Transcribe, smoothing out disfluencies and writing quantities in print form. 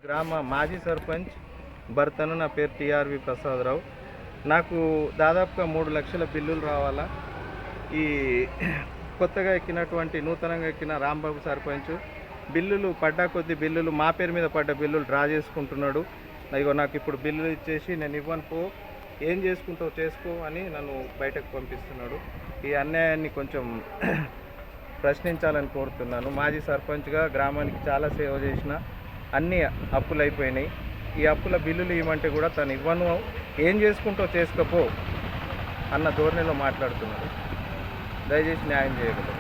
గ్రామ మాజీ సర్పంచ్ భర్తను. నా పేరు టిఆర్వి ప్రసాదరావు. నాకు దాదాపుగా 3 లక్షల బిల్లులు రావాలా. ఈ కొత్తగా ఎక్కినటువంటి నూతనంగా ఎక్కిన రాంబాబు సర్పంచ్ బిల్లులు పడ్డా కొద్ది బిల్లులు మా పేరు మీద పడ్డ బిల్లులు డ్రా చేసుకుంటున్నాడు. ఇగో నాకు ఇప్పుడు బిల్లులు ఇచ్చేసి నేను ఇవ్వను పో, ఏం చేసుకుంటావు చేసుకో అని నన్ను బయటకు పంపిస్తున్నాడు. ఈ అన్యాయాన్ని కొంచెం ప్రశ్నించాలని కోరుతున్నాను. మాజీ సర్పంచ్గా గ్రామానికి చాలా సేవ చేసిన, అన్ని అప్పులు అయిపోయినాయి. ఈ అప్పుల బిల్లులు ఇవ్వమంటే కూడా తను ఇవ్వను, ఏం చేసుకుంటావు చేసుకోపో అన్న ధోరణిలో మాట్లాడుతున్నాడు. దయచేసి న్యాయం చేయగలరు.